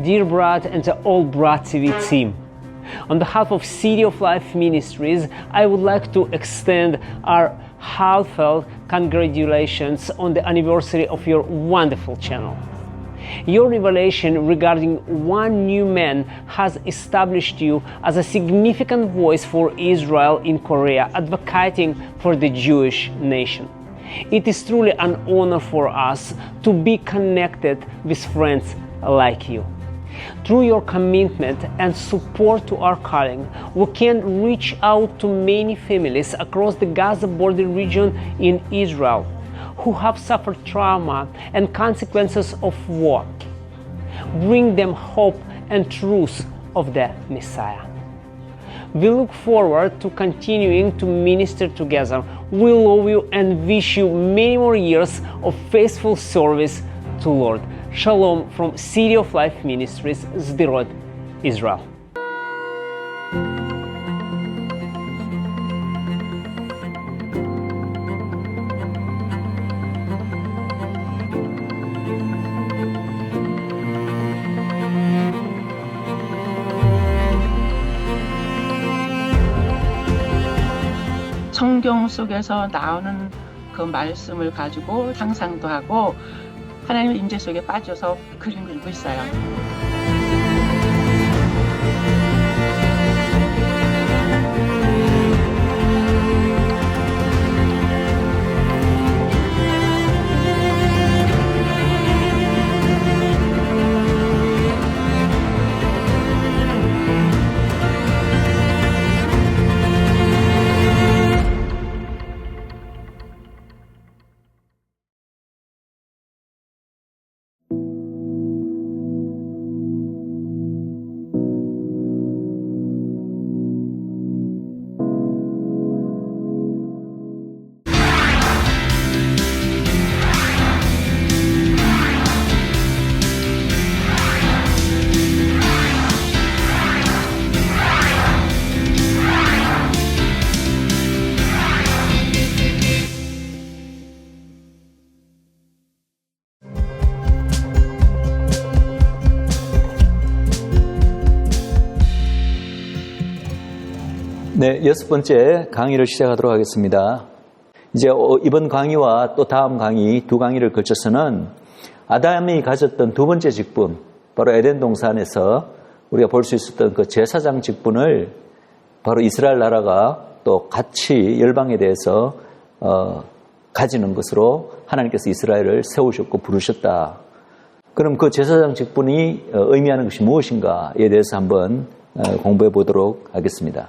dear Brad and the all Brad TV team. On behalf of City of Life Ministries, I would like to extend our heartfelt congratulations on the anniversary of your wonderful channel. Your revelation regarding one new man has established you as a significant voice for Israel in Korea, advocating for the Jewish nation. It is truly an honor for us to be connected with friends like you. Through your commitment and support to our calling, we can reach out to many families across the Gaza border region in Israel who have suffered trauma and consequences of war. Bring them hope and truth of the Messiah. We look forward to continuing to minister together. We love you and wish you many more years of faithful service to Lord. Shalom from City of Life Ministries, Sderot, Israel. 성경 속에서 나오는 그 말씀을 가지고 상상도 하고 하나님의 임재 속에 빠져서 그림 그리고 있어요. 네, 6번째 강의를 시작하도록 하겠습니다. 이제 이번 강의와 또 다음 강의 두 강의를 걸쳐서는 아담이 가졌던 두 번째 직분, 바로 에덴 동산에서 우리가 볼 수 있었던 그 제사장 직분을 바로 이스라엘 나라가 또 같이 열방에 대해서 가지는 것으로 하나님께서 이스라엘을 세우셨고 부르셨다. 그럼 그 제사장 직분이 의미하는 것이 무엇인가에 대해서 한번 공부해 보도록 하겠습니다.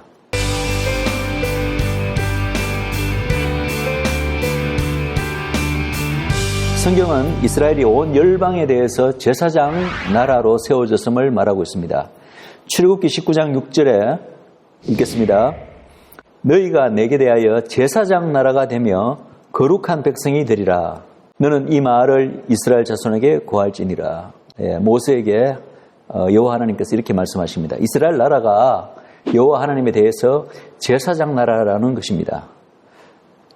성경은 이스라엘이 온 열방에 대해서 제사장 나라로 세워졌음을 말하고 있습니다. 출애굽기 19장 6절에 읽겠습니다. 너희가 내게 대하여 제사장 나라가 되며 거룩한 백성이 되리라. 너는 이 말을 이스라엘 자손에게 고할지니라. 모세에게 여호와 하나님께서 이렇게 말씀하십니다. 이스라엘 나라가 여호와 하나님에 대해서 제사장 나라라는 것입니다.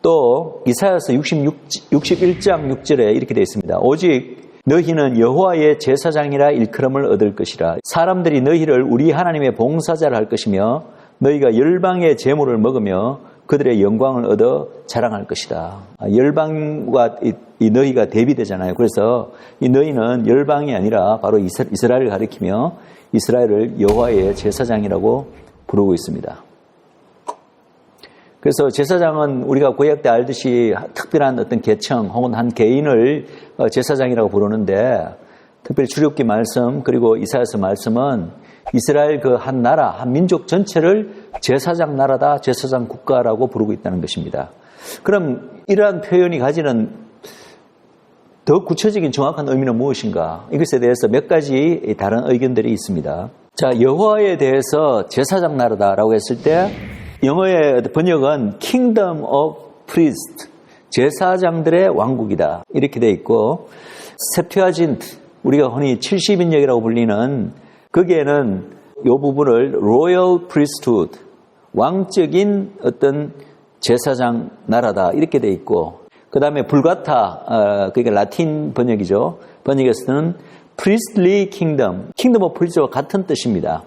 또 이사야서 61장 6절에 이렇게 되어 있습니다. 오직 너희는 여호와의 제사장이라 일컬음을 얻을 것이라. 사람들이 너희를 우리 하나님의 봉사자라 할 것이며 너희가 열방의 제물을 먹으며 그들의 영광을 얻어 자랑할 것이다. 열방과 이 너희가 대비되잖아요. 그래서 이 너희는 열방이 아니라 바로 이스라엘을 가리키며 이스라엘을 여호와의 제사장이라고 부르고 있습니다. 그래서 제사장은 우리가 구약 때 알듯이 특별한 어떤 계층 혹은 한 개인을 제사장이라고 부르는데, 특별히 출애굽기 말씀 그리고 이사야서 말씀은 이스라엘 그 한 나라, 한 민족 전체를 제사장 나라다, 제사장 국가라고 부르고 있다는 것입니다. 그럼 이러한 표현이 가지는 더 구체적인 정확한 의미는 무엇인가? 이것에 대해서 몇 가지 다른 의견들이 있습니다. 자, 여호와에 대해서 제사장 나라다라고 했을 때 영어의 번역은 Kingdom of Priests, 제사장들의 왕국이다 이렇게 되어 있고, septuagint, 우리가 흔히 70인역이라고 불리는 거기에는 이 부분을 Royal Priesthood, 왕적인 어떤 제사장 나라다 이렇게 되어 있고, 그 다음에 불가타, 그러니까 라틴 번역이죠. 번역에서는 priestly kingdom, kingdom of priest와 같은 뜻입니다.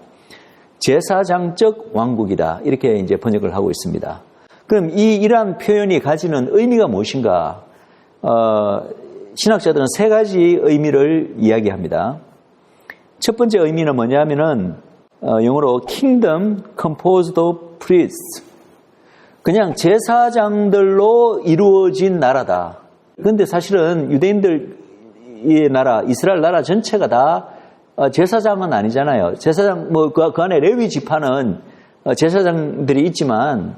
제사장적 왕국이다. 이렇게 이제 번역을 하고 있습니다. 그럼 이러한 표현이 가지는 의미가 무엇인가? 신학자들은 세 가지 의미를 이야기합니다. 첫 번째 의미는 뭐냐면은 영어로 kingdom composed of priests. 그냥 제사장들로 이루어진 나라다. 그런데 사실은 유대인들의 나라, 이스라엘 나라 전체가 다 제사장은 아니잖아요. 제사장, 그 안에 레위 지파는 제사장들이 있지만,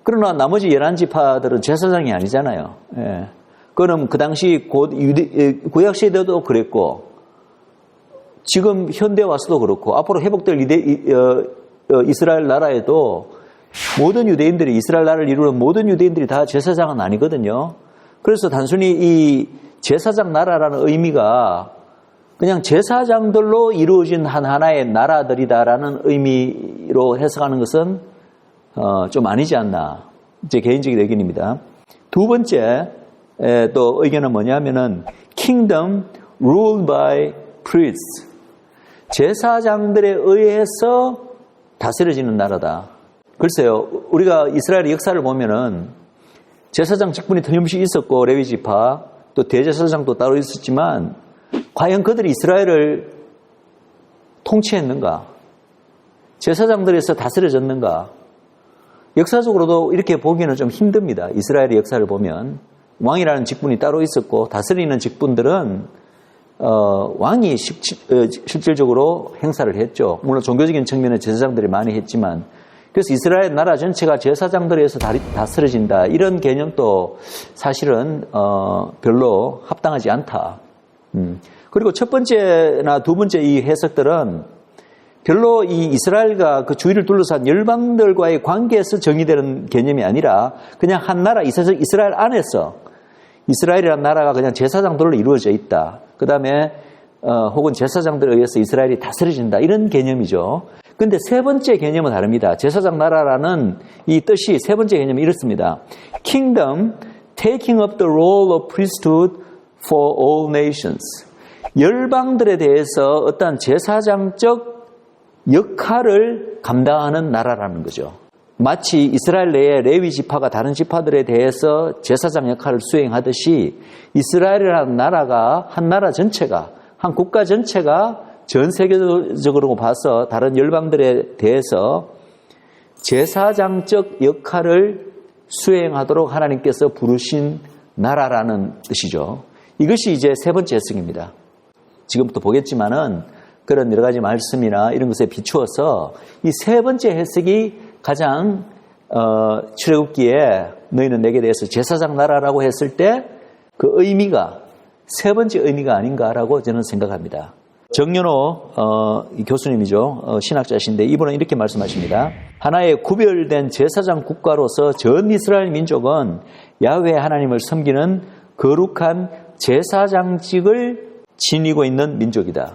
그러나 나머지 11지파들은 제사장이 아니잖아요. 예. 그럼 그 당시 구약시대도 그랬고, 지금 현대 와서도 그렇고, 앞으로 회복될 이스라엘 나라에도 모든 유대인들이, 이스라엘 나라를 이루는 모든 유대인들이 다 제사장은 아니거든요. 그래서 단순히 이 제사장 나라라는 의미가 그냥 제사장들로 이루어진 하나의 나라들이다라는 의미로 해석하는 것은 좀 아니지 않나. 제 개인적인 의견입니다. 두 번째 또 의견은 뭐냐면은 kingdom ruled by priests. 제사장들에 의해서 다스려지는 나라다. 글쎄요, 우리가 이스라엘의 역사를 보면은 제사장 직분이 틀림없이 있었고 레위 지파 또 대제사장도 따로 있었지만 과연 그들이 이스라엘을 통치했는가? 제사장들에서 다스려졌는가? 역사적으로도 이렇게 보기는 좀 힘듭니다. 이스라엘의 역사를 보면 왕이라는 직분이 따로 있었고 다스리는 직분들은 왕이 실질적으로 행사를 했죠. 물론 종교적인 측면에 제사장들이 많이 했지만 그래서 이스라엘 나라 전체가 제사장들에 의해서 다스려진다. 이런 개념도 사실은 별로 합당하지 않다. 그리고 첫 번째나 두 번째 이 해석들은 별로 이 이스라엘과 그 주위를 둘러싼 열방들과의 관계에서 정의되는 개념이 아니라 그냥 한 나라, 이스라엘 안에서 이스라엘이라는 나라가 그냥 제사장들로 이루어져 있다. 그 다음에 혹은 제사장들에 의해서 이스라엘이 다스려진다. 이런 개념이죠. 근데 세 번째 개념은 다릅니다. 제사장 나라라는 이 뜻이 세 번째 개념이 이렇습니다. Kingdom taking up the role of priesthood for all nations. 열방들에 대해서 어떤 제사장적 역할을 감당하는 나라라는 거죠. 마치 이스라엘 내에 레위 지파가 다른 지파들에 대해서 제사장 역할을 수행하듯이 이스라엘이라는 나라가 한 나라 전체가 한 국가 전체가 전 세계적으로 봐서 다른 열방들에 대해서 제사장적 역할을 수행하도록 하나님께서 부르신 나라라는 뜻이죠. 이것이 이제 세 번째 해석입니다. 지금부터 보겠지만은 그런 여러 가지 말씀이나 이런 것에 비추어서 이 세 번째 해석이 가장 출애굽기에 너희는 내게 대해서 제사장 나라라고 했을 때 그 의미가 세 번째 의미가 아닌가라고 저는 생각합니다. 정연호 교수님이죠. 신학자신데 이분은 이렇게 말씀하십니다. 하나의 구별된 제사장 국가로서 전 이스라엘 민족은 야훼 하나님을 섬기는 거룩한 제사장직을 지니고 있는 민족이다.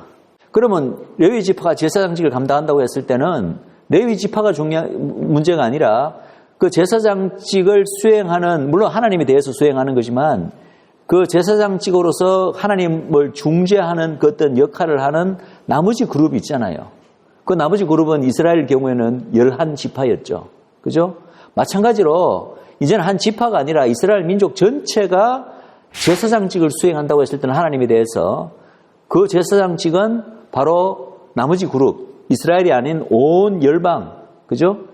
그러면 레위 지파가 제사장직을 감당한다고 했을 때는 레위 지파가 중요한 문제가 아니라 그 제사장직을 수행하는, 물론 하나님에 대해서 수행하는 거지만 그 제사장직으로서 하나님을 중재하는 그 어떤 역할을 하는 나머지 그룹이 있잖아요. 그 나머지 그룹은 이스라엘 경우에는 11지파였죠. 그죠? 마찬가지로 이제는 한 지파가 아니라 이스라엘 민족 전체가 제사장직을 수행한다고 했을 때는 하나님에 대해서 그 제사장직은 바로 나머지 그룹, 이스라엘이 아닌 온 열방, 그죠?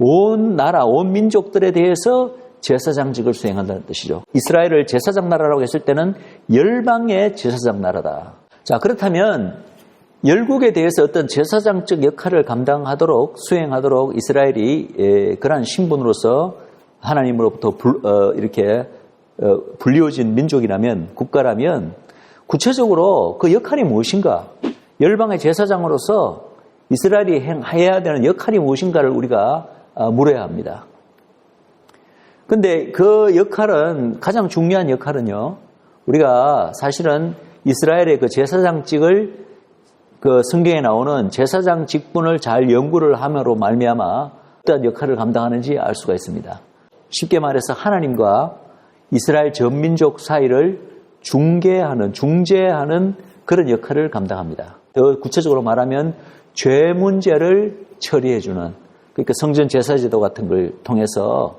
온 나라, 온 민족들에 대해서 제사장직을 수행한다는 뜻이죠. 이스라엘을 제사장 나라라고 했을 때는 열방의 제사장 나라다. 자, 그렇다면 열국에 대해서 어떤 제사장적 역할을 감당하도록 수행하도록 이스라엘이 그러한 신분으로서 하나님으로부터 이렇게 불리워진 민족이라면, 국가라면 구체적으로 그 역할이 무엇인가? 열방의 제사장으로서 이스라엘이 해야 되는 역할이 무엇인가를 우리가 물어야 합니다. 근데 그 역할은, 가장 중요한 역할은요, 우리가 사실은 이스라엘의 그 제사장직을 그 성경에 나오는 제사장 직분을 잘 연구를 함으로 말미암아 어떤 역할을 감당하는지 알 수가 있습니다. 쉽게 말해서 하나님과 이스라엘 전 민족 사이를 중재하는 그런 역할을 감당합니다. 더 구체적으로 말하면 죄 문제를 처리해주는, 그러니까 성전 제사 제도 같은 걸 통해서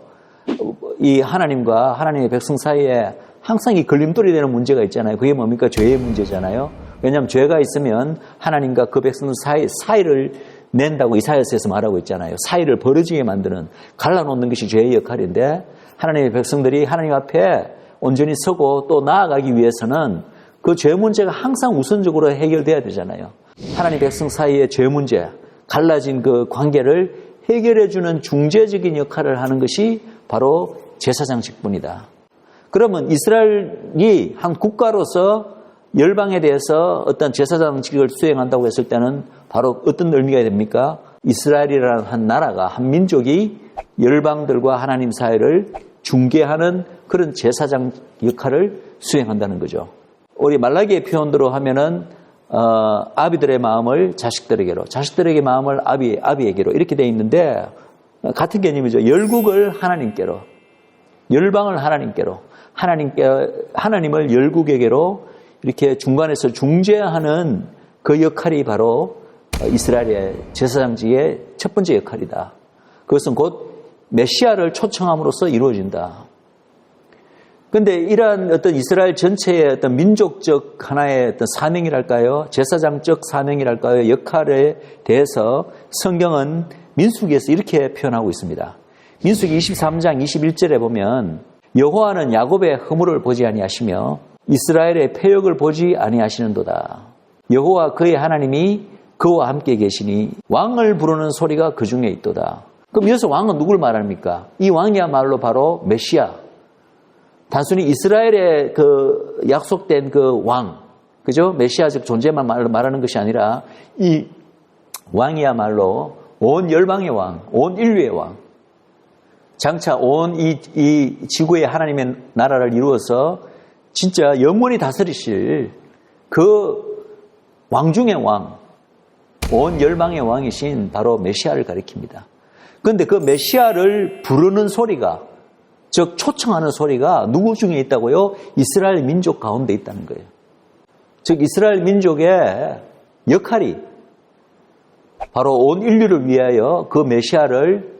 이 하나님과 하나님의 백성 사이에 항상 이 걸림돌이 되는 문제가 있잖아요. 그게 뭡니까? 죄의 문제잖아요. 왜냐하면 죄가 있으면 하나님과 그 백성 사이를 낸다고 이사야서에서 말하고 있잖아요. 사이를 벌어지게 만드는, 갈라놓는 것이 죄의 역할인데, 하나님의 백성들이 하나님 앞에 온전히 서고 또 나아가기 위해서는 그 죄 문제가 항상 우선적으로 해결돼야 되잖아요. 하나님 백성 사이의 죄 문제, 갈라진 그 관계를 해결해주는 중재적인 역할을 하는 것이 바로 제사장 직분이다. 그러면 이스라엘이 한 국가로서 열방에 대해서 어떤 제사장직을 수행한다고 했을 때는 바로 어떤 의미가 됩니까? 이스라엘이라는 한 나라가, 한 민족이 열방들과 하나님 사이를 중개하는 그런 제사장 역할을 수행한다는 거죠. 우리 말라기의 표현대로 하면은 아비들의 마음을 자식들에게로, 자식들에게 마음을 아비에게로 이렇게 되어 있는데 같은 개념이죠. 열국을 하나님께로, 열방을 하나님께로, 하나님을 열국에게로 이렇게 중간에서 중재하는 그 역할이 바로 이스라엘의 제사장직의 첫 번째 역할이다. 그것은 곧 메시아를 초청함으로써 이루어진다. 그런데 이러한 어떤 이스라엘 전체의 어떤 민족적 하나의 어떤 사명이랄까요? 제사장적 사명이랄까요? 역할에 대해서 성경은 민수기에서 이렇게 표현하고 있습니다. 민수기 23장 21절에 보면 여호와는 야곱의 허물을 보지 아니하시며 이스라엘의 패역을 보지 아니하시는도다. 여호와 그의 하나님이 그와 함께 계시니 왕을 부르는 소리가 그 중에 있도다. 그럼 여기서 왕은 누굴 말합니까? 이 왕이야말로 바로 메시아. 단순히 이스라엘의 그 약속된 그 왕, 그죠? 메시아적 존재만 말하는 것이 아니라 이 왕이야말로 온 열방의 왕, 온 인류의 왕. 장차 온 이 지구의 하나님의 나라를 이루어서 진짜 영원히 다스리실 그 왕 중의 왕, 온 열방의 왕이신 바로 메시아를 가리킵니다. 그런데 그 메시아를 부르는 소리가, 즉 초청하는 소리가 누구 중에 있다고요? 이스라엘 민족 가운데 있다는 거예요. 즉 이스라엘 민족의 역할이 바로 온 인류를 위하여 그 메시아를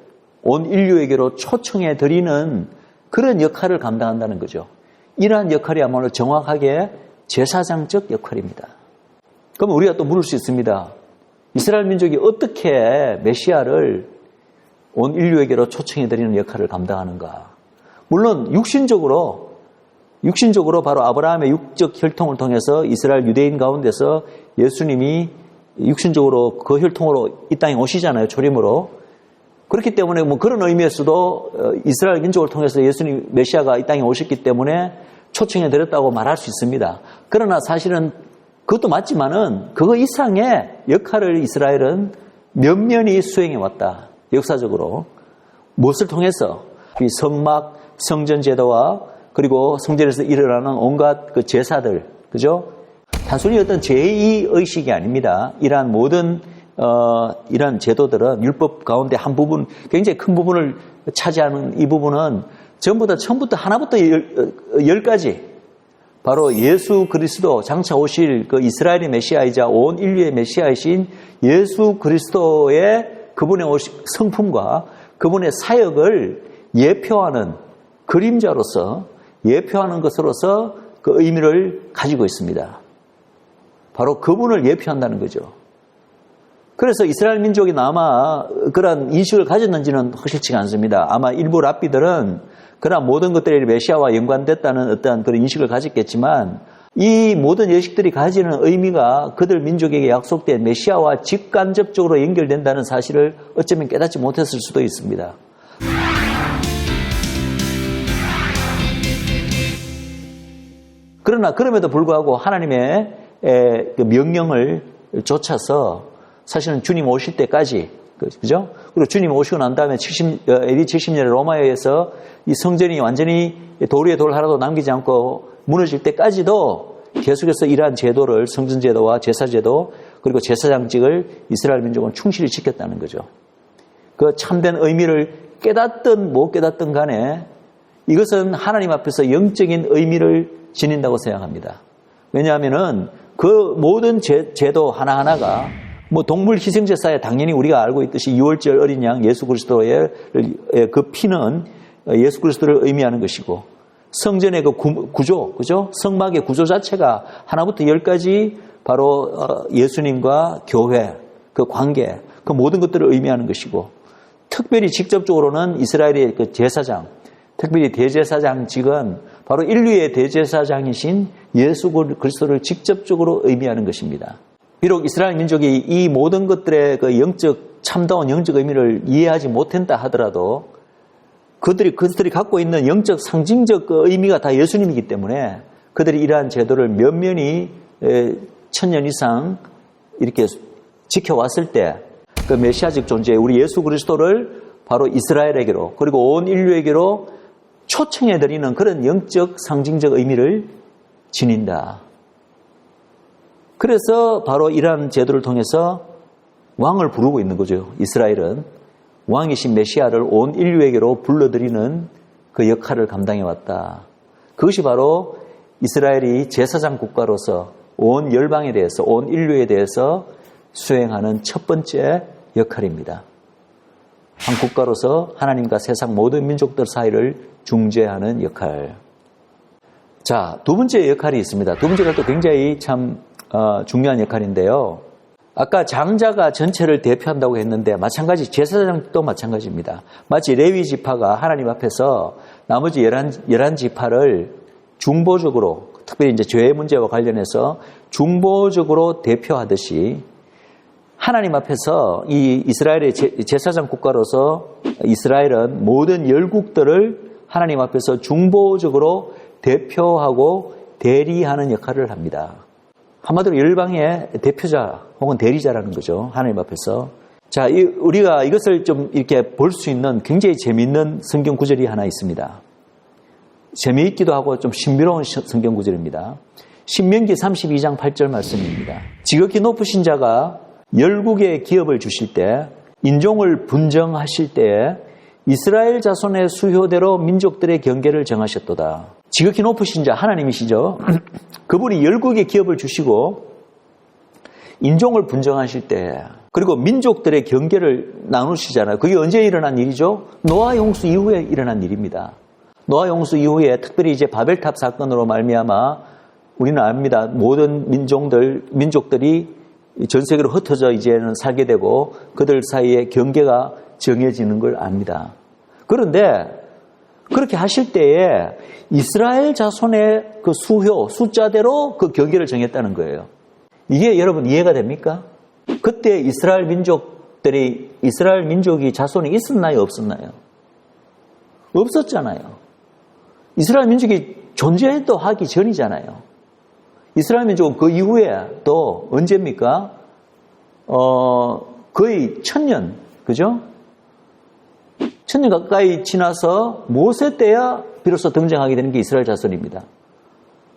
온 인류에게로 초청해 드리는 그런 역할을 감당한다는 거죠. 이러한 역할이야말로 정확하게 제사장적 역할입니다. 그럼 우리가 또 물을 수 있습니다. 이스라엘 민족이 어떻게 메시아를 온 인류에게로 초청해 드리는 역할을 감당하는가? 물론 육신적으로 바로 아브라함의 육적 혈통을 통해서 이스라엘 유대인 가운데서 예수님이 육신적으로 그 혈통으로 이 땅에 오시잖아요. 초림으로. 그렇기 때문에 뭐 그런 의미에서도 이스라엘 민족을 통해서 예수님 메시아가 이 땅에 오셨기 때문에 초청해 드렸다고 말할 수 있습니다. 그러나 사실은 그것도 맞지만은 그거 이상의 역할을 이스라엘은 면면히 수행해 왔다. 역사적으로. 무엇을 통해서? 이 성막, 성전 제도와 그리고 성전에서 일어나는 온갖 그 제사들, 그죠? 단순히 어떤 제2의식이 아닙니다. 이러한 모든 이런 제도들은 율법 가운데 한 부분, 굉장히 큰 부분을 차지하는 이 부분은 전부 다 처음부터 하나부터 10까지 바로 예수 그리스도 장차 오실 그 이스라엘의 메시아이자 온 인류의 메시아이신 예수 그리스도의 그분의 성품과 그분의 사역을 예표하는 그림자로서 예표하는 것으로서 그 의미를 가지고 있습니다. 바로 그분을 예표한다는 거죠. 그래서 이스라엘 민족이 아마 그런 인식을 가졌는지는 확실치가 않습니다. 아마 일부 랍비들은 그러나 모든 것들이 메시아와 연관됐다는 어떠한 그런 인식을 가졌겠지만 이 모든 예식들이 가지는 의미가 그들 민족에게 약속된 메시아와 직간접적으로 연결된다는 사실을 어쩌면 깨닫지 못했을 수도 있습니다. 그러나 그럼에도 불구하고 하나님의 명령을 좇아서 사실은 주님 오실 때까지, 그죠? 그리고 주님 오시고 난 다음에 AD 70년에 로마에 의해서 이 성전이 완전히 돌 위에 돌 하나도 남기지 않고 무너질 때까지도 계속해서 이러한 제도를, 성전 제도와 제사 제도 그리고 제사장직을 이스라엘 민족은 충실히 지켰다는 거죠. 그 참된 의미를 깨닫든 못 깨닫든 간에 이것은 하나님 앞에서 영적인 의미를 지닌다고 생각합니다. 왜냐하면은 그 모든 제도 하나하나가 뭐 동물 희생제사에 당연히 우리가 알고 있듯이 6월절 어린 양 예수 그리스도의 그 피는 예수 그리스도를 의미하는 것이고 성전의 그 구조, 그죠? 성막의 구조 자체가 하나부터 10까지 바로 예수님과 교회, 그 관계, 그 모든 것들을 의미하는 것이고 특별히 직접적으로는 이스라엘의 그 제사장, 특별히 대제사장직은 바로 인류의 대제사장이신 예수 그리스도를 직접적으로 의미하는 것입니다. 비록 이스라엘 민족이 이 모든 것들의 그 참다운 영적 의미를 이해하지 못한다 하더라도 그들이 갖고 있는 영적 상징적 그 의미가 다 예수님이기 때문에 그들이 이러한 제도를 면면히 1000년 이상 이렇게 지켜왔을 때 그 메시아적 존재 우리 예수 그리스도를 바로 이스라엘에게로 그리고 온 인류에게로 초청해드리는 그런 영적 상징적 의미를 지닌다. 그래서 바로 이러한 제도를 통해서 왕을 부르고 있는 거죠. 이스라엘은 왕이신 메시아를 온 인류에게로 불러들이는 그 역할을 감당해왔다. 그것이 바로 이스라엘이 제사장 국가로서 온 열방에 대해서 온 인류에 대해서 수행하는 첫 번째 역할입니다. 한 국가로서 하나님과 세상 모든 민족들 사이를 중재하는 역할. 자, 두 번째 역할이 있습니다. 두 번째가 또 굉장히 참 중요한 역할인데요. 아까 장자가 전체를 대표한다고 했는데 마찬가지 제사장도 마찬가지입니다. 마치 레위 지파가 하나님 앞에서 나머지 11지파를 중보적으로 특별히 이제 죄의 문제와 관련해서 중보적으로 대표하듯이 하나님 앞에서 이 이스라엘의 제사장 국가로서 이스라엘은 모든 열국들을 하나님 앞에서 중보적으로 대표하고 대리하는 역할을 합니다. 한마디로 열방의 대표자 혹은 대리자라는 거죠. 하나님 앞에서. 자, 우리가 이것을 좀 이렇게 볼 수 있는 굉장히 재미있는 성경 구절이 하나 있습니다. 재미있기도 하고 좀 신비로운 성경 구절입니다. 신명기 32장 8절 말씀입니다. 지극히 높으신 자가 열국의 기업을 주실 때 인종을 분정하실 때에 이스라엘 자손의 수효대로 민족들의 경계를 정하셨도다. 지극히 높으신 자 하나님이시죠. 그분이 열국의 기업을 주시고 인종을 분정하실 때 그리고 민족들의 경계를 나누시잖아요. 그게 언제 일어난 일이죠? 노아 홍수 이후에 일어난 일입니다. 노아 홍수 이후에 특별히 이제 바벨탑 사건으로 말미암아 우리는 압니다. 모든 민족들이 전 세계로 흩어져 이제는 살게 되고 그들 사이에 경계가 정해지는 걸 압니다. 그런데 그렇게 하실 때에 이스라엘 자손의 그 숫자대로 그 경계를 정했다는 거예요. 이게 여러분 이해가 됩니까? 그때 이스라엘 민족이 자손이 있었나요? 없었나요? 없었잖아요. 이스라엘 민족이 존재도 하기 전이잖아요. 이스라엘 민족은 그 이후에 또 언제입니까? 거의 1000년, 그죠? 1000년 가까이 지나서 모세 때야 비로소 등장하게 되는 게 이스라엘 자손입니다.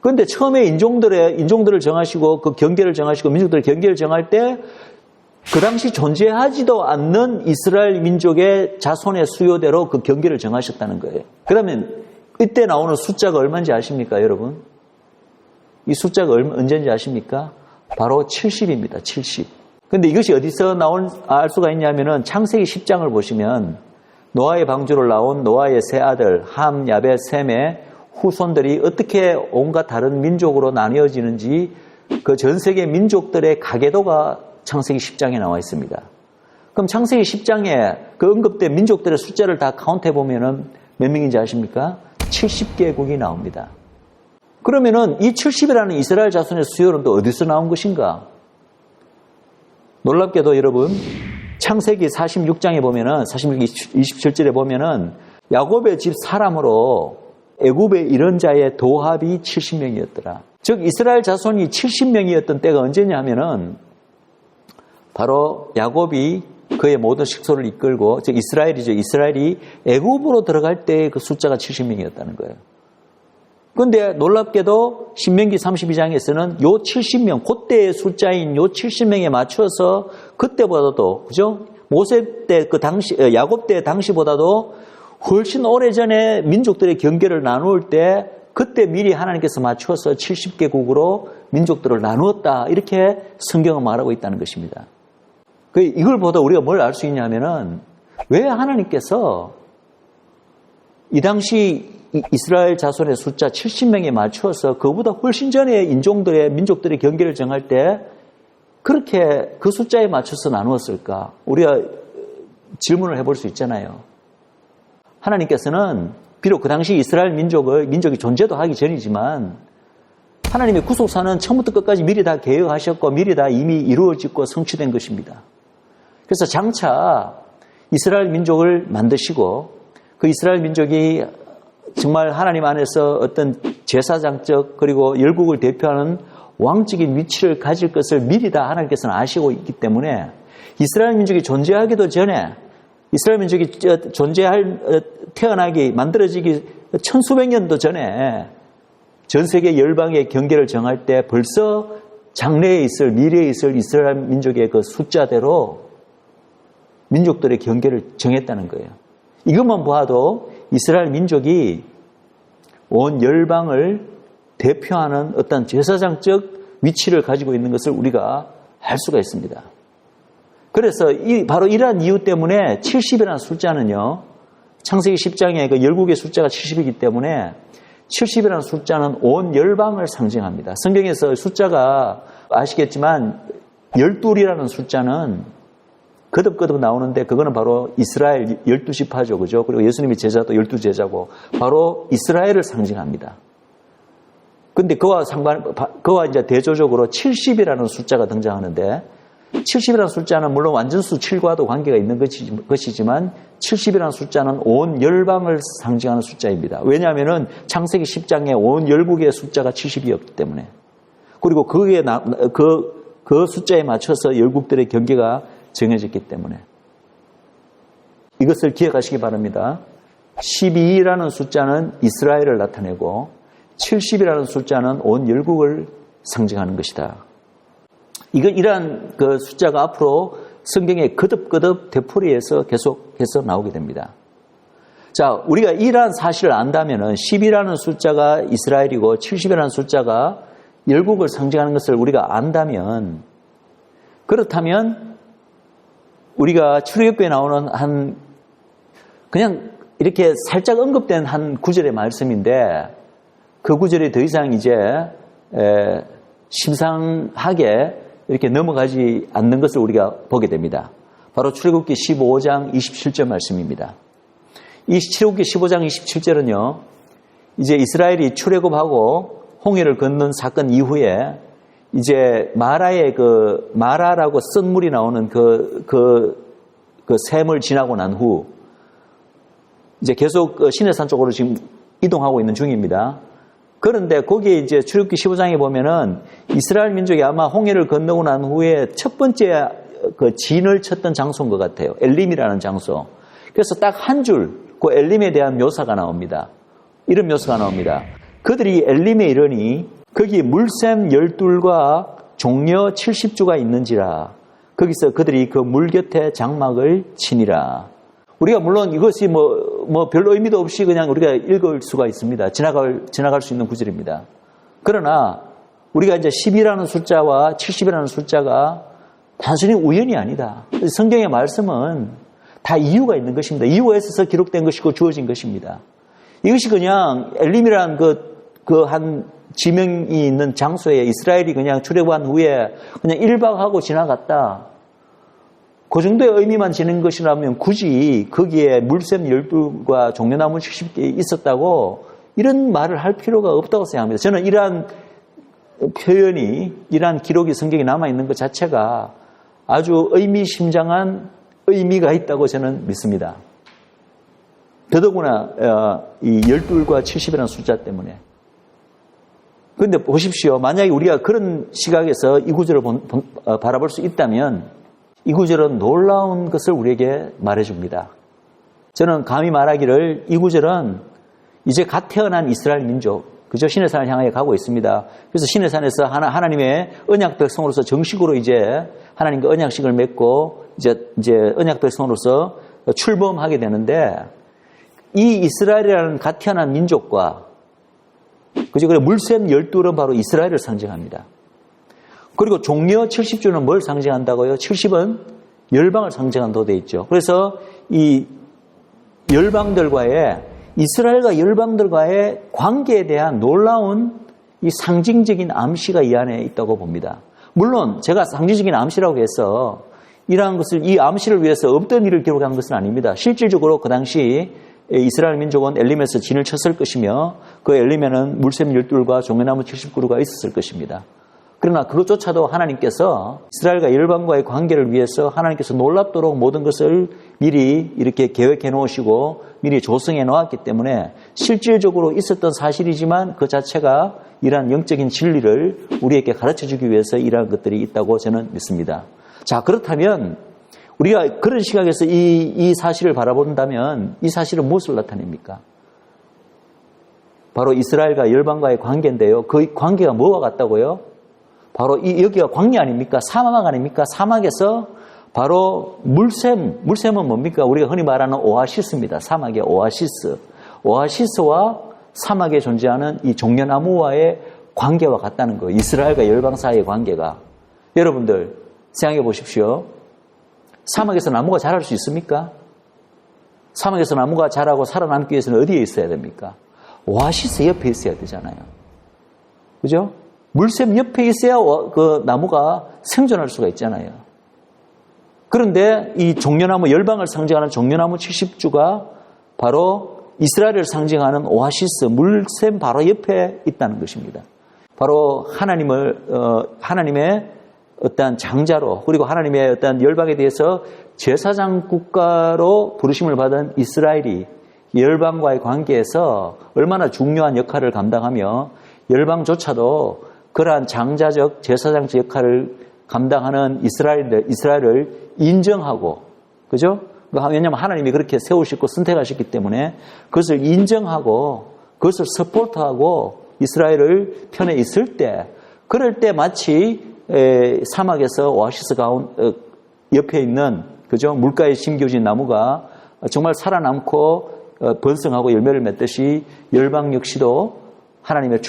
그런데 처음에 인종들을 정하시고 그 경계를 정하시고 민족들의 경계를 정할 때 그 당시 존재하지도 않는 이스라엘 민족의 자손의 수요대로 그 경계를 정하셨다는 거예요. 그러면 이때 나오는 숫자가 얼마인지 아십니까, 여러분? 이 숫자가 언제인지 아십니까? 바로 70입니다. 70. 근데 이것이 어디서 알 수가 있냐면은 창세기 10장을 보시면 노아의 방주를 나온 노아의 세 아들 함, 야벳, 셈의 후손들이 어떻게 온갖 다른 민족으로 나뉘어지는지 그 전 세계 민족들의 가계도가 창세기 10장에 나와 있습니다. 그럼 창세기 10장에 그 언급된 민족들의 숫자를 다 카운트해 보면은 몇 명인지 아십니까? 70개국이 나옵니다. 그러면은 이 70이라는 이스라엘 자손의 수요는 또 어디서 나온 것인가? 놀랍게도 여러분, 창세기 46장에 보면은, 27절에 보면은, 야곱의 집 사람으로 애굽에 이른 자의 도합이 70명이었더라. 즉, 이스라엘 자손이 70명이었던 때가 언제냐 하면은, 바로 야곱이 그의 모든 식소를 이끌고, 즉, 이스라엘이죠. 이스라엘이 애굽으로 들어갈 때 그 숫자가 70명이었다는 거예요. 그런데 놀랍게도 신명기 32장에서는 요 70명, 그때의 숫자인 요 70명에 맞춰서 그때보다도, 그죠? 모세 때, 야곱 때 당시보다도 훨씬 오래전에 민족들의 경계를 나눌 때 그때 미리 하나님께서 맞춰서 70개국으로 민족들을 나누었다. 이렇게 성경은 말하고 있다는 것입니다. 이걸 보다 우리가 뭘 알 수 있냐면은 왜 하나님께서 이 당시 이스라엘 자손의 숫자 70명에 맞춰서 그보다 훨씬 전에 민족들의 경계를 정할 때 그렇게 그 숫자에 맞춰서 나누었을까? 우리가 질문을 해볼 수 있잖아요. 하나님께서는 비록 그 당시 이스라엘 민족이 존재도 하기 전이지만 하나님의 구속사는 처음부터 끝까지 미리 다 계획하셨고 미리 다 이미 이루어지고 성취된 것입니다. 그래서 장차 이스라엘 민족을 만드시고 그 이스라엘 민족이 정말 하나님 안에서 어떤 제사장적 그리고 열국을 대표하는 왕적인 위치를 가질 것을 미리 다 하나님께서는 아시고 있기 때문에 이스라엘 민족이 존재하기도 전에 이스라엘 민족이 태어나기 만들어지기 천수백 년도 전에 전 세계 열방의 경계를 정할 때 벌써 장래에 있을 미래에 있을 이스라엘 민족의 그 숫자대로 민족들의 경계를 정했다는 거예요. 이것만 봐도 이스라엘 민족이 온 열방을 대표하는 어떤 제사장적 위치를 가지고 있는 것을 우리가 알 수가 있습니다. 그래서 바로 이러한 이유 때문에 70이라는 숫자는요, 창세기 10장에 그 열국의 숫자가 70이기 때문에 70이라는 숫자는 온 열방을 상징합니다. 성경에서 숫자가 아시겠지만 12이라는 숫자는 거듭거듭 나오는데 그거는 바로 이스라엘 12지파죠. 그죠? 그리고 예수님의 제자도 12제자고 바로 이스라엘을 상징합니다. 근데 그와 이제 대조적으로 70이라는 숫자가 등장하는데 70이라는 숫자는 물론 완전수 7과도 관계가 있는 것이지만 70이라는 숫자는 온 열방을 상징하는 숫자입니다. 왜냐하면 창세기 10장에 온 열국의 숫자가 70이었기 때문에 그리고 그 숫자에 맞춰서 열국들의 경계가 정해졌기 때문에 이것을 기억하시기 바랍니다. 12라는 숫자는 이스라엘을 나타내고 70이라는 숫자는 온 열국을 상징하는 것이다. 이러한 그 숫자가 앞으로 성경에 거듭거듭 되풀이해서 계속해서 나오게 됩니다. 자, 우리가 이러한 사실을 안다면은 10이라는 숫자가 이스라엘이고 70이라는 숫자가 열국을 상징하는 것을 우리가 안다면 그렇다면 우리가 출애굽기에 나오는 그냥 이렇게 살짝 언급된 한 구절의 말씀인데 그 구절이 더 이상 이제 심상하게 이렇게 넘어가지 않는 것을 우리가 보게 됩니다. 바로 출애굽기 15장 27절 말씀입니다. 이 출애굽기 15장 27절은요. 이제 이스라엘이 출애굽하고 홍해를 건넌 사건 이후에 이제 마라라고 쓴 물이 나오는 그 샘을 지나고 난 후 이제 계속 시내산 쪽으로 지금 이동하고 있는 중입니다. 그런데 거기에 이제 출애굽기 15장에 보면은 이스라엘 민족이 아마 홍해를 건너고 난 후에 첫 번째 그 진을 쳤던 장소인 것 같아요. 엘림이라는 장소. 그래서 딱 한 줄, 그 엘림에 대한 묘사가 나옵니다. 이런 묘사가 나옵니다. 그들이 엘림에 이르니 거기 물샘 12과 종려 70주가 있는지라. 거기서 그들이 그 물 곁에 장막을 치니라. 우리가 물론 이것이 뭐 별로 의미도 없이 그냥 우리가 읽을 수가 있습니다. 지나갈 수 있는 구절입니다. 그러나 우리가 이제 10이라는 숫자와 70이라는 숫자가 단순히 우연이 아니다. 성경의 말씀은 다 이유가 있는 것입니다. 이유가 있어서 기록된 것이고 주어진 것입니다. 이것이 그냥 엘림이라는 그 한 지명이 있는 장소에 이스라엘이 그냥 출애굽한 후에 그냥 1박하고 지나갔다. 그 정도의 의미만 지닌 것이라면 굳이 거기에 물샘 12과 종려나무 70개 있었다고 이런 말을 할 필요가 없다고 생각합니다. 저는 이러한 표현이, 이러한 기록이 성경에 남아있는 것 자체가 아주 의미심장한 의미가 있다고 저는 믿습니다. 더더구나 이 12과 70이라는 숫자 때문에. 그런데 보십시오. 만약에 우리가 그런 시각에서 이 구절을 바라볼 수 있다면 이 구절은 놀라운 것을 우리에게 말해줍니다. 저는 감히 말하기를 이 구절은 이제 갓 태어난 이스라엘 민족, 그저 시내산을 향해 가고 있습니다. 그래서 시내산에서 하나님의 언약 백성으로서 정식으로 이제 하나님과 언약식을 맺고 이제 언약 백성으로서 출범하게 되는데 이 이스라엘이라는 갓 태어난 민족과 그죠? 그래 물샘 12은 바로 이스라엘을 상징합니다. 그리고 종려 70주는 뭘 상징한다고요? 70은 열방을 상징한다고 되어 있죠. 그래서 이 열방들과의 이스라엘과 열방들과의 관계에 대한 놀라운 이 상징적인 암시가 이 안에 있다고 봅니다. 물론 제가 상징적인 암시라고 해서 이러한 것을 이 암시를 위해서 없던 일을 기록한 것은 아닙니다. 실질적으로 그 당시 이스라엘 민족은 엘림에서 진을 쳤을 것이며 그 엘림에는 물샘 12과 종려나무 70그루가 있었을 것입니다. 그러나 그것조차도 하나님께서 이스라엘과 열방과의 관계를 위해서 하나님께서 놀랍도록 모든 것을 미리 이렇게 계획해 놓으시고 미리 조성해 놓았기 때문에 실질적으로 있었던 사실이지만 그 자체가 이러한 영적인 진리를 우리에게 가르쳐주기 위해서 이러한 것들이 있다고 저는 믿습니다. 자, 그렇다면 우리가 그런 시각에서 이 사실을 바라본다면 이 사실은 무엇을 나타냅니까? 바로 이스라엘과 열방과의 관계인데요. 그 관계가 뭐와 같다고요? 바로 여기가 광야 아닙니까? 사막 아닙니까? 사막에서 바로 물샘은 뭡니까? 우리가 흔히 말하는 오아시스입니다. 사막의 오아시스. 오아시스와 사막에 존재하는 이 종려나무와의 관계와 같다는 거예요. 이스라엘과 열방 사이의 관계가. 여러분들 생각해 보십시오. 사막에서 나무가 자랄 수 있습니까? 사막에서 나무가 자라고 살아남기 위해서는 어디에 있어야 됩니까? 오아시스 옆에 있어야 되잖아요. 그죠? 물샘 옆에 있어야 그 나무가 생존할 수가 있잖아요. 그런데 이 종려나무 열방을 상징하는 종려나무 70주가 바로 이스라엘을 상징하는 오아시스 물샘 바로 옆에 있다는 것입니다. 바로 하나님의 어떠한 장자로 그리고 하나님의 어떠한 열방에 대해서 제사장 국가로 부르심을 받은 이스라엘이 열방과의 관계에서 얼마나 중요한 역할을 감당하며 열방조차도 그러한 장자적 제사장적 역할을 감당하는 이스라엘을 인정하고, 그죠? 왜냐하면 하나님이 그렇게 세우셨고 선택하셨기 때문에 그것을 인정하고 그것을 서포트하고 이스라엘을 편에 있을 때, 그럴 때 마치 사막에서 오아시스 옆에 있는, 그죠? 물가에 심겨진 나무가 정말 살아남고 번성하고 열매를 맺듯이 열방 역시도 하나님의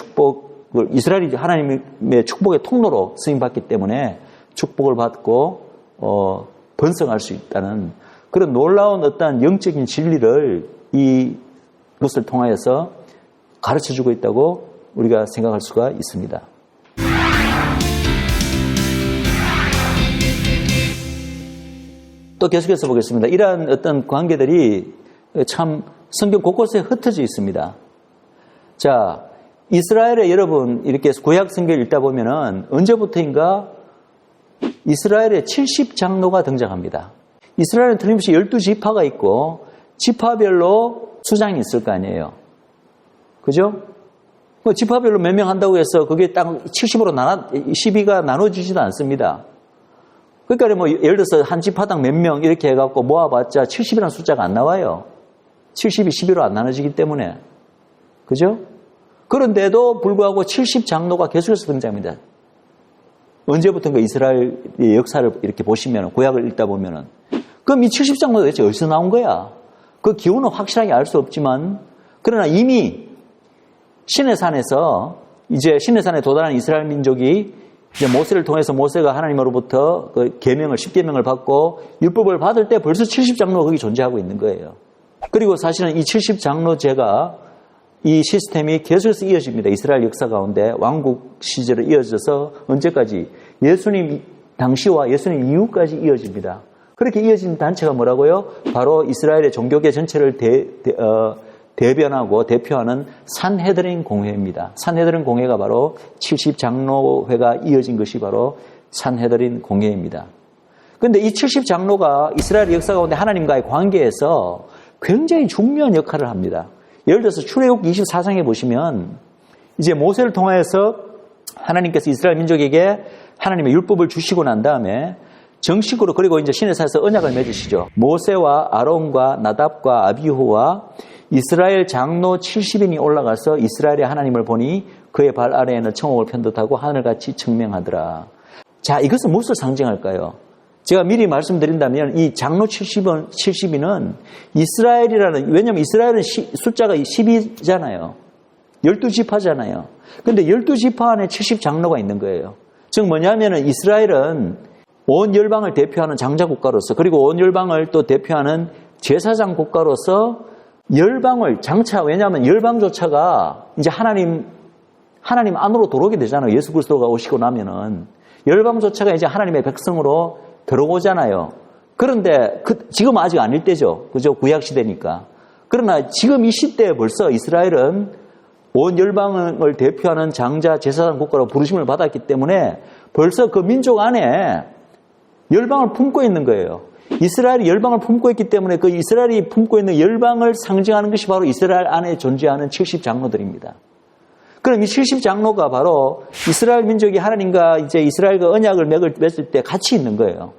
이스라엘이 하나님의 축복의 통로로 쓰임받기 때문에 축복을 받고 번성할 수 있다는 그런 놀라운 어떠한 영적인 진리를 이것을 통하여서 가르쳐주고 있다고 우리가 생각할 수가 있습니다. 또 계속해서 보겠습니다. 이러한 어떤 관계들이 참 성경 곳곳에 흩어져 있습니다. 자, 이스라엘에 여러분 이렇게 구약 성경을 읽다 보면은 언제부터인가 이스라엘의 70장로가 등장합니다. 이스라엘은 틀림없이 12지파가 있고 지파별로 수장이 있을 거 아니에요. 그죠? 지파별로 몇 명 한다고 해서 그게 딱 70으로 12가 나눠지지도 않습니다. 그러니까 뭐 예를 들어서 한 지파당 몇 명 이렇게 해갖고 모아봤자 70이라는 숫자가 안 나와요. 70이 12로 안 나눠지기 때문에. 그죠? 그런데도 불구하고 70장로가 계속해서 등장합니다. 언제부턴가 이스라엘의 역사를 이렇게 보시면, 구약을 읽다 보면은, 그럼 이 70장로가 대체 어디서 나온 거야? 그 기운은 확실하게 알 수 없지만, 그러나 이미 시내산에서, 이제 시내산에 도달한 이스라엘 민족이 이제 모세를 통해서 모세가 하나님으로부터 그 계명을, 10계명을 받고 율법을 받을 때 벌써 70장로가 거기 존재하고 있는 거예요. 그리고 사실은 이 70장로제가 이 시스템이 계속해서 이어집니다. 이스라엘 역사 가운데 왕국 시절에 이어져서 언제까지? 예수님 당시와 예수님 이후까지 이어집니다. 그렇게 이어진 단체가 뭐라고요? 바로 이스라엘의 종교계 전체를 대변하고 대표하는 산헤드린 공회입니다. 산헤드린 공회가 바로 70장로회가 이어진 것이 바로 산헤드린 공회입니다. 그런데 이 70장로가 이스라엘 역사 가운데 하나님과의 관계에서 굉장히 중요한 역할을 합니다. 예를 들어서 출애굽기 24장에 보시면 이제 모세를 통하여서 하나님께서 이스라엘 민족에게 하나님의 율법을 주시고 난 다음에 정식으로 그리고 이제 시내산에서 언약을 맺으시죠. 모세와 아론과 나답과 아비후와 이스라엘 장로 70인이 올라가서 이스라엘의 하나님을 보니 그의 발 아래에는 청옥을 편듯하고 하늘같이 청명하더라. 자, 이것은 무엇을 상징할까요? 제가 미리 말씀드린다면 이 장로 70인은 이스라엘이라는, 왜냐하면 이스라엘은 숫자가 10이잖아요. 12지파잖아요. 근데 12지파 안에 70장로가 있는 거예요. 즉 뭐냐면은 이스라엘은 온 열방을 대표하는 장자국가로서 그리고 온 열방을 또 대표하는 제사장 국가로서 열방을 장차 왜냐하면 열방조차가 이제 하나님 안으로 들어오게 되잖아요. 예수 그리스도가 오시고 나면은 열방조차가 이제 하나님의 백성으로 들어오잖아요. 그런데 지금 아직 아닐 때죠. 그죠? 구약 시대니까. 그러나 지금 이 시대에 벌써 이스라엘은 온 열방을 대표하는 장자 제사장 국가로 부르심을 받았기 때문에 벌써 그 민족 안에 열방을 품고 있는 거예요. 이스라엘이 열방을 품고 있기 때문에 그 이스라엘이 품고 있는 열방을 상징하는 것이 바로 이스라엘 안에 존재하는 70장로들입니다. 그럼 이 70장로가 바로 이스라엘 민족이 하나님과 이제 이스라엘과 언약을 맺을 때 같이 있는 거예요.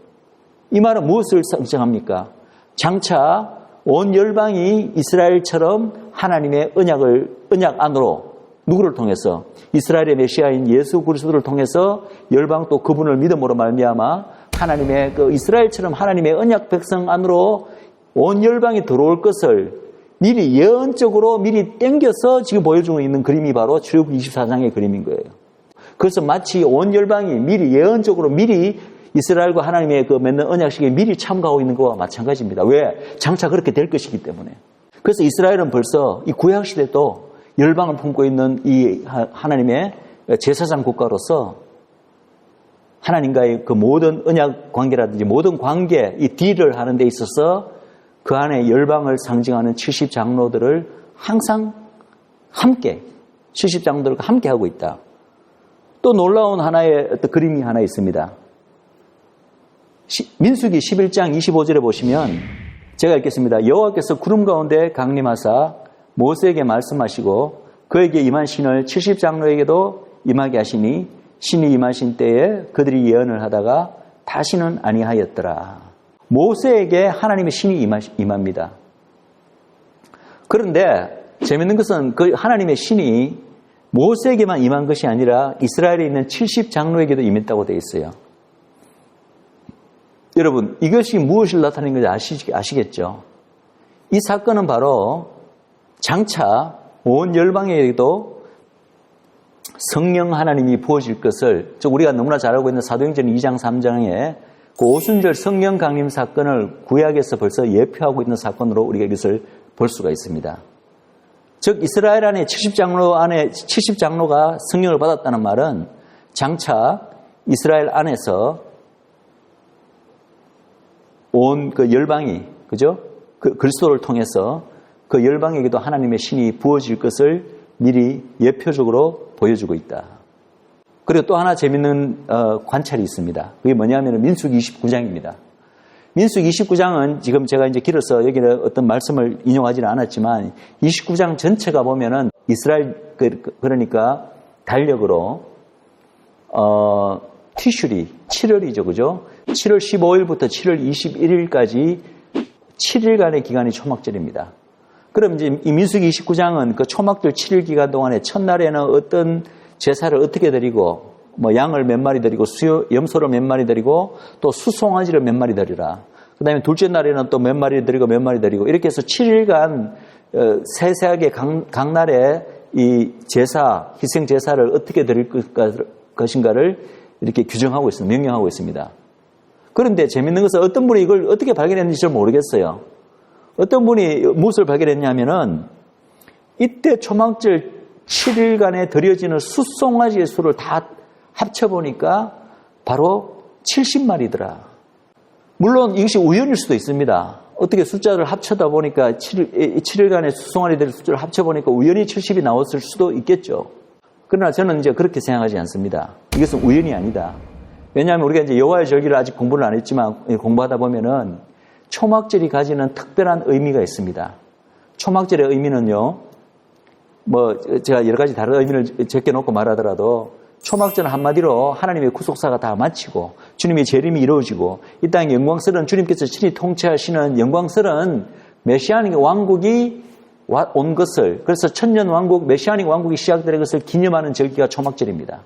이 말은 무엇을 상징합니까? 장차 온 열방이 이스라엘처럼 하나님의 언약 안으로 누구를 통해서 이스라엘의 메시아인 예수 그리스도를 통해서 열방 또 그분을 믿음으로 말미암아 하나님의 그 이스라엘처럼 하나님의 언약 백성 안으로 온 열방이 들어올 것을 미리 예언적으로 미리 땡겨서 지금 보여주고 있는 그림이 바로 출애굽기 24장의 그림인 거예요. 그래서 마치 온 열방이 미리 예언적으로 미리 이스라엘과 하나님의 그 맺는 언약식에 미리 참가하고 있는 것과 마찬가지입니다. 왜? 장차 그렇게 될 것이기 때문에. 그래서 이스라엘은 벌써 이 구약시대도 열방을 품고 있는 이 하나님의 제사장 국가로서 하나님과의 그 모든 언약 관계라든지 모든 관계, 이 딜을 하는 데 있어서 그 안에 열방을 상징하는 70장로들을 항상 함께, 70장로들과 함께 하고 있다. 또 놀라운 하나의 어떤 그림이 하나 있습니다. 민수기 11장 25절에 보시면 제가 읽겠습니다. 여호와께서 구름 가운데 강림하사 모세에게 말씀하시고 그에게 임한 신을 70장로에게도 임하게 하시니 신이 임하신 때에 그들이 예언을 하다가 다시는 아니하였더라. 모세에게 하나님의 신이 임합니다. 그런데 재밌는 것은 그 하나님의 신이 모세에게만 임한 것이 아니라 이스라엘에 있는 70장로에게도 임했다고 되어 있어요. 여러분, 이것이 무엇을 나타내는 건지 아시겠죠? 이 사건은 바로 장차 온 열방에게도 성령 하나님이 부어질 것을, 즉 우리가 너무나 잘 알고 있는 사도행전 2장 3장에 그 오순절 성령 강림 사건을 구약에서 벌써 예표하고 있는 사건으로 우리가 이것을 볼 수가 있습니다. 즉 이스라엘 안에 70장로가 성령을 받았다는 말은 장차 이스라엘 안에서 온 그 열방이, 그죠? 그 그리스도를 통해서 그 열방에게도 하나님의 신이 부어질 것을 미리 예표적으로 보여주고 있다. 그리고 또 하나 재밌는 관찰이 있습니다. 그게 뭐냐면 민수기 29장입니다. 민수기 29장은 지금 제가 이제 길어서 여기는 어떤 말씀을 인용하지는 않았지만 29장 전체가 보면은 이스라엘 그러니까 달력으로 티슈리 7월이죠, 그죠? 7월 15일부터 7월 21일까지 7일간의 기간이 초막절입니다. 그럼 이제 이 민수기 29장은 그 초막절 7일 기간 동안에 첫날에는 어떤 제사를 어떻게 드리고, 뭐 양을 몇 마리 드리고, 염소를 몇 마리 드리고, 또 수송아지를 몇 마리 드리라. 그 다음에 둘째 날에는 또 몇 마리 드리고, 몇 마리 드리고, 이렇게 해서 7일간 세세하게 각 날에 이 제사, 희생 제사를 어떻게 드릴 것인가를 이렇게 규정하고 있습니다. 명령하고 있습니다. 그런데 재밌는 것은 어떤 분이 이걸 어떻게 발견했는지 잘 모르겠어요. 어떤 분이 무엇을 발견했냐면은 이때 초막절 7일간에 드려지는 숫송아지의 수를 다 합쳐보니까 바로 70마리더라. 물론 이것이 우연일 수도 있습니다. 어떻게 숫자를 합쳐다 보니까 7일간의 숫송아지들의 숫자를 합쳐보니까 우연히 70이 나왔을 수도 있겠죠. 그러나 저는 이제 그렇게 생각하지 않습니다. 이것은 우연이 아니다. 왜냐하면 우리가 이제 여호와의 절기를 아직 공부를 안 했지만 공부하다 보면은 초막절이 가지는 특별한 의미가 있습니다. 초막절의 의미는요, 뭐 제가 여러 가지 다른 의미를 적혀놓고 말하더라도 초막절은 한마디로 하나님의 구속사가 다 마치고 주님의 재림이 이루어지고 이 땅의 영광스러운 주님께서 친히 통치하시는 영광스러운 메시아닉 왕국이 온 것을, 그래서 천년 왕국, 메시아닉 왕국이 시작되는 것을 기념하는 절기가 초막절입니다.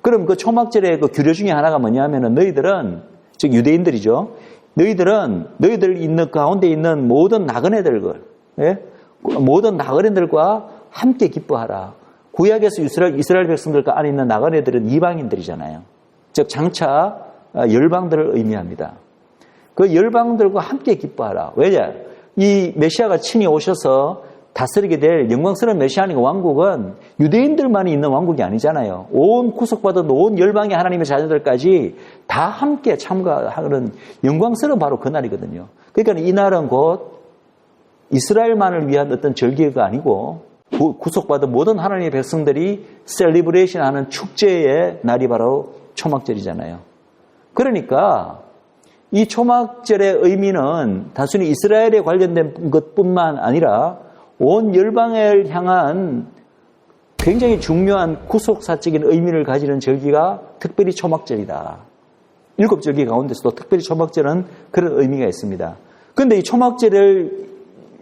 그럼 그 초막절의 그 규례 중에 하나가 뭐냐면은 너희들은, 즉 유대인들이죠. 너희들 있는 가운데 있는 모든 나그네들과 함께 기뻐하라. 구약에서 이스라엘 백성들과 안에 있는 나그네들은 이방인들이잖아요. 즉 장차 열방들을 의미합니다. 그 열방들과 함께 기뻐하라. 왜냐? 이 메시아가 친히 오셔서 다스리게 될 영광스러운 메시아니까 왕국은 유대인들만이 있는 왕국이 아니잖아요. 온 구속받은 온 열방의 하나님의 자녀들까지 다 함께 참가하는 영광스러운 바로 그날이거든요. 그러니까 이 날은 곧 이스라엘만을 위한 어떤 절기가 아니고 구속받은 모든 하나님의 백성들이 셀리브레이션 하는 축제의 날이 바로 초막절이잖아요. 그러니까 이 초막절의 의미는 단순히 이스라엘에 관련된 것뿐만 아니라 온 열방을 향한 굉장히 중요한 구속사적인 의미를 가지는 절기가 특별히 초막절이다. 7절기 가운데서도 특별히 초막절은 그런 의미가 있습니다. 그런데 이 초막절을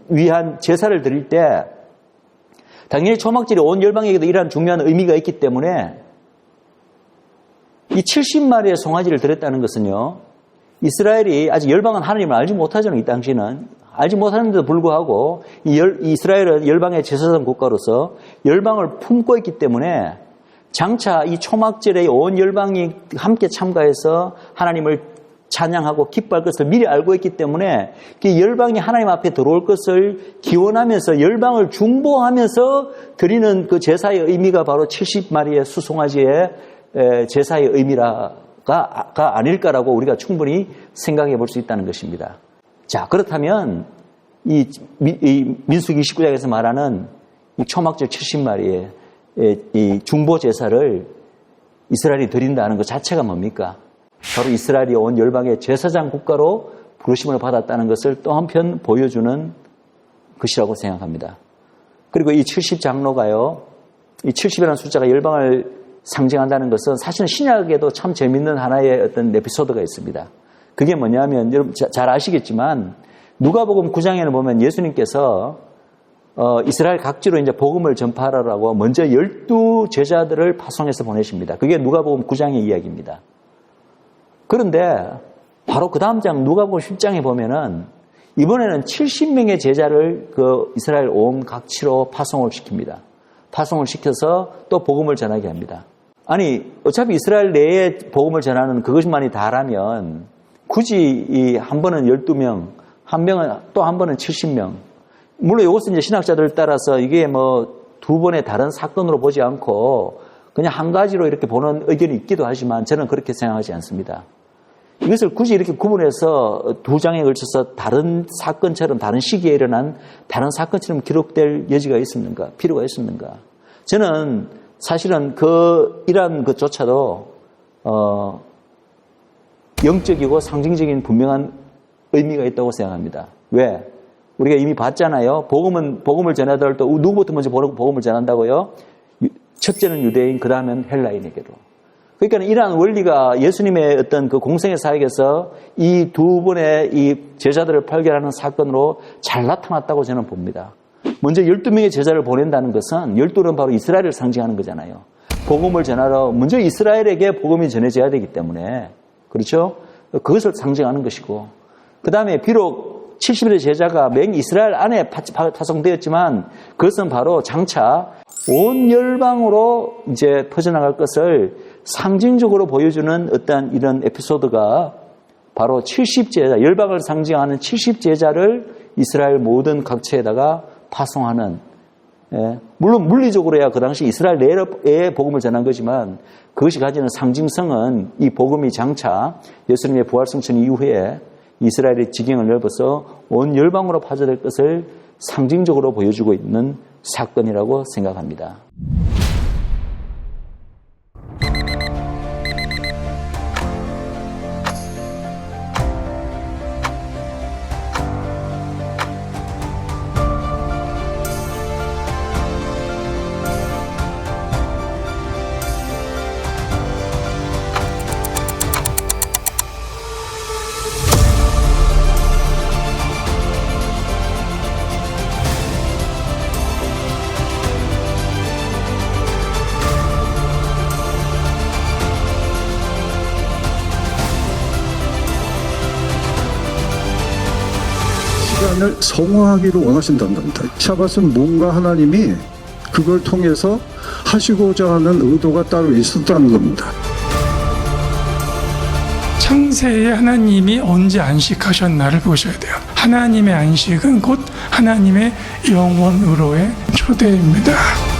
위한 제사를 드릴 때 당연히 초막절이 온 열방에게도 이러한 중요한 의미가 있기 때문에 이 70마리의 송아지를 드렸다는 것은요, 이스라엘이 아직 열방은 하나님을 알지 못하잖아요. 이 당시는 알지 못하는데도 불구하고 이스라엘은 열방의 제사장 국가로서 열방을 품고 있기 때문에 장차 이 초막절에 온 열방이 함께 참가해서 하나님을 찬양하고 기뻐할 것을 미리 알고 있기 때문에 그 열방이 하나님 앞에 들어올 것을 기원하면서 열방을 중보하면서 드리는 그 제사의 의미가 바로 70마리의 수송아지의 제사의 의미가 아닐까라고 우리가 충분히 생각해 볼 수 있다는 것입니다. 자, 그렇다면 이 민수기 29장에서 말하는 이 초막절 70마리의 이 중보 제사를 이스라엘이 드린다는 것 자체가 뭡니까? 바로 이스라엘이 온 열방의 제사장 국가로 부르심을 받았다는 것을 또 한편 보여주는 것이라고 생각합니다. 그리고 이 70장로가요, 이 70이라는 숫자가 열방을 상징한다는 것은 사실은 신약에도 참 재밌는 하나의 어떤 에피소드가 있습니다. 그게 뭐냐면 여러분 잘 아시겠지만 누가복음 9장에는 보면 예수님께서 이스라엘 각지로 이제 복음을 전파하라고 먼저 12 제자들을 파송해서 보내십니다. 그게 누가복음 9장의 이야기입니다. 그런데 바로 그 다음 장 누가복음 10장에 보면은 이번에는 70명의 제자를 그 이스라엘 온 각지로 파송을 시킵니다. 파송을 시켜서 또 복음을 전하게 합니다. 아니 어차피 이스라엘 내에 복음을 전하는 그것만이 다라면 굳이 이 한 번은 12명, 한 명은 또 한 번은 70명. 물론 이것은 이제 신학자들 따라서 이게 뭐 두 번의 다른 사건으로 보지 않고 그냥 한 가지로 이렇게 보는 의견이 있기도 하지만 저는 그렇게 생각하지 않습니다. 이것을 굳이 이렇게 구분해서 두 장에 걸쳐서 다른 사건처럼 다른 시기에 일어난 다른 사건처럼 기록될 여지가 있었는가, 필요가 있었는가. 저는 사실은 이러한 것조차도 영적이고 상징적인 분명한 의미가 있다고 생각합니다. 왜? 우리가 이미 봤잖아요. 복음을 전하더라도 누구부터 먼저 복음을 전한다고요? 첫째는 유대인, 그 다음은 헬라인에게로. 그러니까 이러한 원리가 예수님의 어떤 그 공생의 사역에서 이 두 분의 이 제자들을 발견하는 사건으로 잘 나타났다고 저는 봅니다. 먼저 12명의 제자를 보낸다는 것은 12는 바로 이스라엘을 상징하는 거잖아요. 복음을 전하러 먼저 이스라엘에게 복음이 전해져야 되기 때문에 그렇죠? 그것을 상징하는 것이고 그 다음에 비록 70일의 제자가 맹 이스라엘 안에 파송되었지만 그것은 바로 장차 온 열방으로 이제 퍼져나갈 것을 상징적으로 보여주는 어떤 이런 에피소드가 바로 70제자, 열방을 상징하는 70제자를 이스라엘 모든 각처에다가 파송하는, 물론 물리적으로야 그 당시 이스라엘 내에 복음을 전한 거지만 그것이 가지는 상징성은 이 복음이 장차 예수님의 부활승천 이후에 이스라엘의 지경을 넓어서 온 열방으로 파져들 것을 상징적으로 보여주고 있는 사건이라고 생각합니다. 시간을 성화하기를 원하신답니다. 샤밧은 뭔가 하나님이 그걸 통해서 하시고자 하는 의도가 따로 있었다는 겁니다. 창세에 하나님이 언제 안식하셨나를 보셔야 돼요. 하나님의 안식은 곧 하나님의 영원으로의 초대입니다.